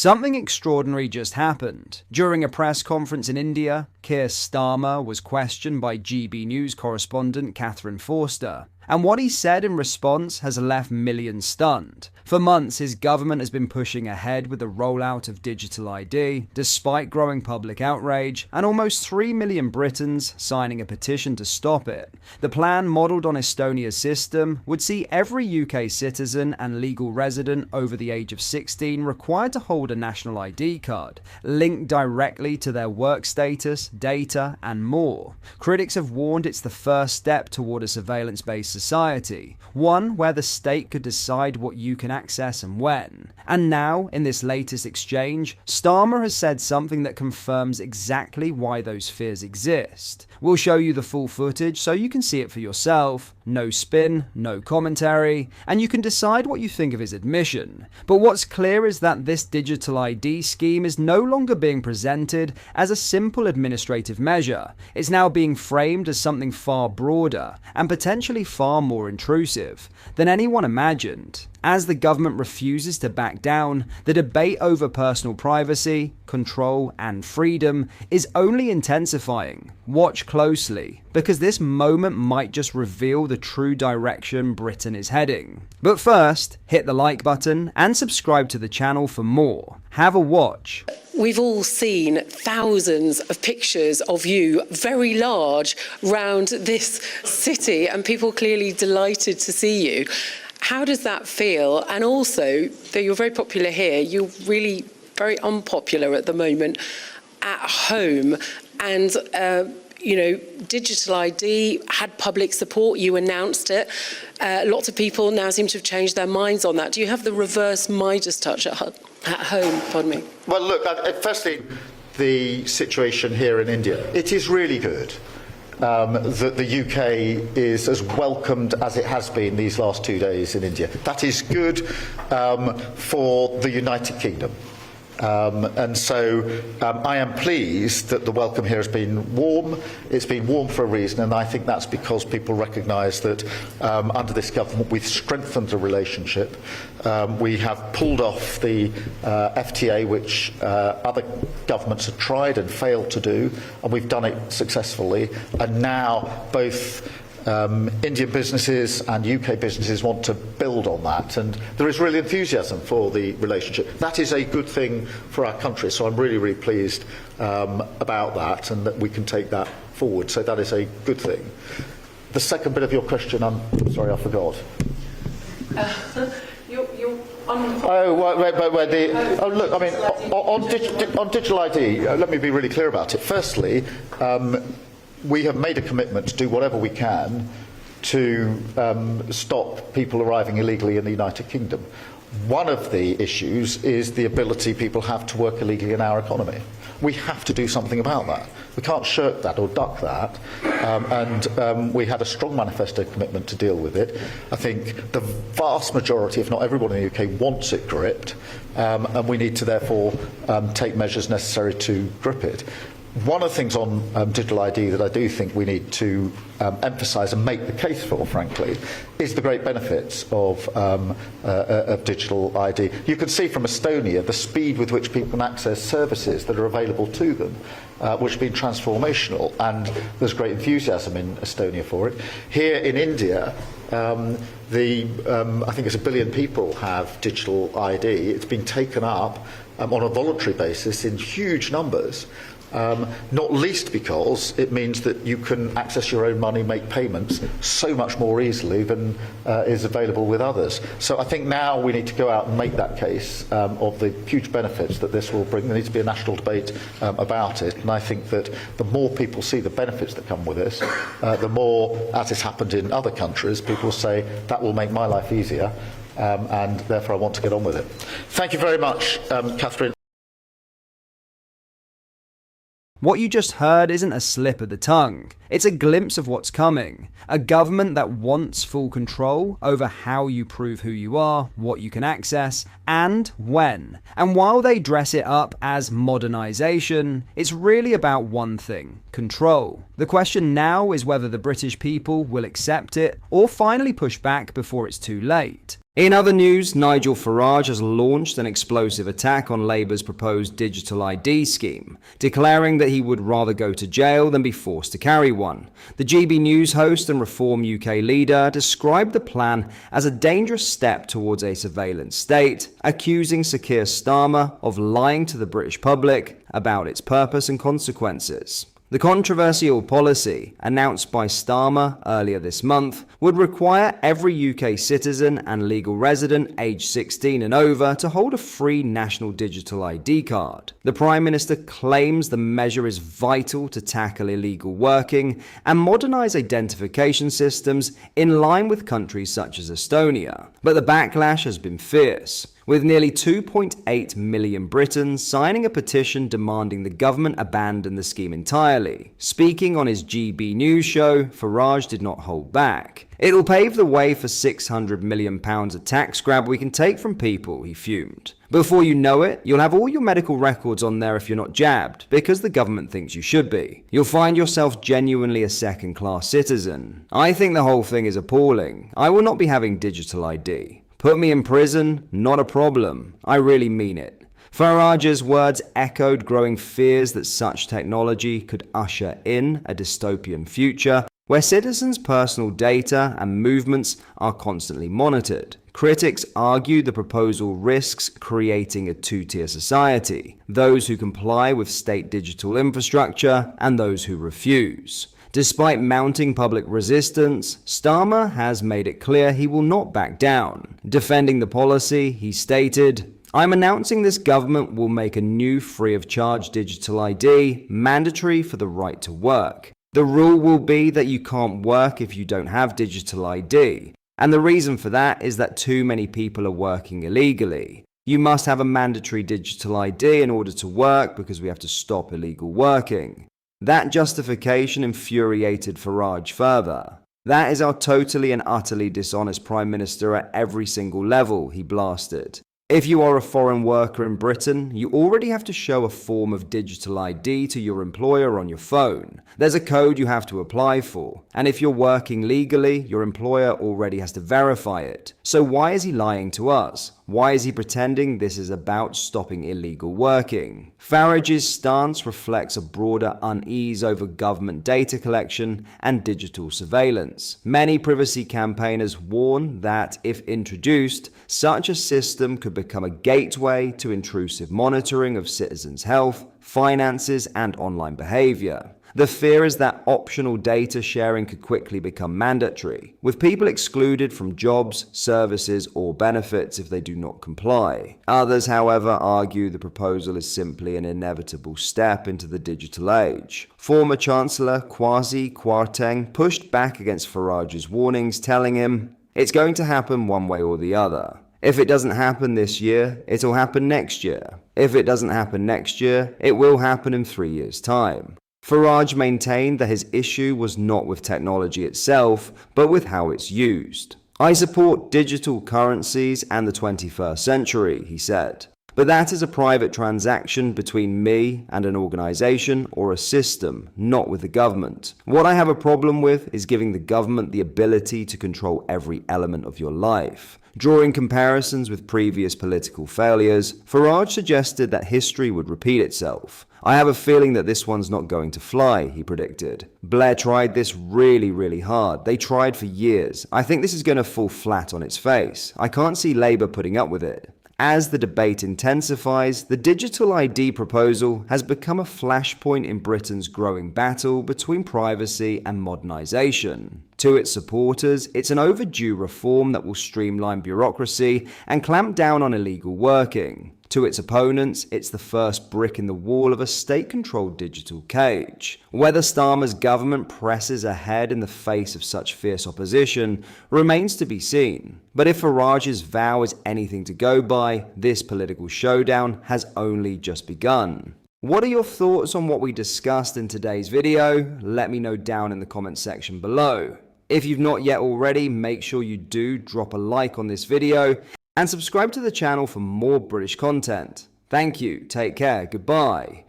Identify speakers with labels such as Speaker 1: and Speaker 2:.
Speaker 1: Something extraordinary just happened. During a press conference in India, Keir Starmer was questioned by GB News correspondent Catherine Forster. And what he said in response has left millions stunned. For months, his government has been pushing ahead with the rollout of digital ID, despite growing public outrage and almost 3 million Britons signing a petition to stop it. The plan, modelled on Estonia's system, would see every UK citizen and legal resident over the age of 16 required to hold a national ID card, linked directly to their work status, data, and more. Critics have warned it's the first step toward a surveillance-based society, one where the state could decide what you can access and when. And now, in this latest exchange, Starmer has said something that confirms exactly why those fears exist. We'll show you the full footage so you can see it for yourself. No spin, no commentary, and you can decide what you think of his admission. But what's clear is that this digital ID scheme is no longer being presented as a simple administrative measure. It's now being framed as something far broader and potentially far more intrusive than anyone imagined. As the government refuses to back down, the debate over personal privacy, control, and freedom is only intensifying. Watch closely, because this moment might just reveal the true direction Britain is heading. But first, hit the like button and subscribe to the channel for more. Have a watch.
Speaker 2: We've all seen thousands of pictures of you, very large, round this city, and people clearly delighted to see you. How does that feel? And also, though you're very popular here, you're really very unpopular at the moment at home. And, digital ID had public support. You announced it. Lots of people now seem to have changed their minds on that. Do you have the reverse Midas touch at home? Pardon me.
Speaker 3: Well, look, firstly, the situation here in India, it is really good. That the UK is as welcomed as it has been these last 2 days in India. That is good for the United Kingdom. And so I am pleased that the welcome here has been warm. It's been warm for a reason, and I think that's because people recognise that under this government we've strengthened the relationship. We have pulled off the FTA, which other governments have tried and failed to do, and we've done it successfully. And now both Indian businesses and UK businesses want to build on that, and there is really enthusiasm for the relationship. That is a good thing for our country, so I'm really, really pleased about that, and that we can take that forward. So that is a good thing. The second bit of your question, I'm sorry, I forgot. Look, I mean, on digital ID, let me be really clear about it. Firstly, we have made a commitment to do whatever we can to stop people arriving illegally in the United Kingdom. One of the issues is the ability people have to work illegally in our economy. We have to do something about that. We can't shirk that or duck that. We had a strong manifesto commitment to deal with it. I think the vast majority, if not everyone in the UK, wants it gripped, and we need to therefore take measures necessary to grip it. One of the things on digital ID that I do think we need to emphasise and make the case for, frankly, is the great benefits of digital ID. You can see from Estonia the speed with which people can access services that are available to them, which has been transformational, and there's great enthusiasm in Estonia for it. Here in India, I think it's 1 billion people have digital ID. It's been taken up on a voluntary basis in huge numbers. Not least because it means that you can access your own money, make payments so much more easily than is available with others. So I think now we need to go out and make that case of the huge benefits that this will bring. There needs to be a national debate about it, and I think that the more people see the benefits that come with this, the more, as has happened in other countries, people say that will make my life easier, and therefore I want to get on with it. Thank you very much, Catherine.
Speaker 1: What you just heard isn't a slip of the tongue. It's a glimpse of what's coming. A government that wants full control over how you prove who you are, what you can access, and when. And while they dress it up as modernisation, it's really about one thing: control. The question now is whether the British people will accept it or finally push back before it's too late. In other news, Nigel Farage has launched an explosive attack on Labour's proposed digital ID scheme, declaring that he would rather go to jail than be forced to carry one. The GB News host and Reform UK leader described the plan as a dangerous step towards a surveillance state, accusing Sir Keir Starmer of lying to the British public about its purpose and consequences. The controversial policy, announced by Starmer earlier this month, would require every UK citizen and legal resident aged 16 and over to hold a free national digital ID card. The Prime Minister claims the measure is vital to tackle illegal working and modernise identification systems in line with countries such as Estonia. But the backlash has been fierce, with nearly 2.8 million Britons signing a petition demanding the government abandon the scheme entirely. Speaking on his GB News show, Farage did not hold back. "It'll pave the way for £600 million of tax grab we can take from people," he fumed. "Before you know it, you'll have all your medical records on there if you're not jabbed, because the government thinks you should be. You'll find yourself genuinely a second-class citizen. I think the whole thing is appalling. I will not be having digital ID. Put me in prison, not a problem. I really mean it." Farage's words echoed growing fears that such technology could usher in a dystopian future where citizens' personal data and movements are constantly monitored. Critics argue the proposal risks creating a two-tier society: those who comply with state digital infrastructure and those who refuse. Despite mounting public resistance, Starmer has made it clear he will not back down. Defending the policy, he stated, "I'm announcing this government will make a new free-of-charge digital ID mandatory for the right to work. The rule will be that you can't work if you don't have digital ID. And the reason for that is that too many people are working illegally. You must have a mandatory digital ID in order to work because we have to stop illegal working." That justification infuriated Farage further. "That is our totally and utterly dishonest Prime Minister at every single level," he blasted. "If you are a foreign worker in Britain, you already have to show a form of digital ID to your employer on your phone. There's a code you have to apply for. And if you're working legally, your employer already has to verify it. So why is he lying to us? Why is he pretending this is about stopping illegal working?" Farage's stance reflects a broader unease over government data collection and digital surveillance. Many privacy campaigners warn that, if introduced, such a system could become a gateway to intrusive monitoring of citizens' health, finances, and online behavior. The fear is that optional data sharing could quickly become mandatory, with people excluded from jobs, services, or benefits if they do not comply. Others, however, argue the proposal is simply an inevitable step into the digital age. Former Chancellor Kwasi Kwarteng pushed back against Farage's warnings, telling him, "It's going to happen one way or the other. If it doesn't happen this year, it'll happen next year. If it doesn't happen next year, it will happen in 3 years' time." Farage maintained that his issue was not with technology itself, but with how it's used. "I support digital currencies and the 21st century, he said. "But that is a private transaction between me and an organization or a system, not with the government. What I have a problem with is giving the government the ability to control every element of your life." Drawing comparisons with previous political failures, Farage suggested that history would repeat itself. "I have a feeling that this one's not going to fly," he predicted. "Blair tried this really hard. They tried for years. I think this is going to fall flat on its face. I can't see Labour putting up with it." As the debate intensifies, the digital ID proposal has become a flashpoint in Britain's growing battle between privacy and modernisation. To its supporters, it's an overdue reform that will streamline bureaucracy and clamp down on illegal working. To its opponents, it's the first brick in the wall of a state-controlled digital cage. Whether Starmer's government presses ahead in the face of such fierce opposition remains to be seen. But if Farage's vow is anything to go by, this political showdown has only just begun. What are your thoughts on what we discussed in today's video? Let me know down in the comments section below. If you've not yet already, make sure you do drop a like on this video and subscribe to the channel for more British content. Thank you, take care, goodbye.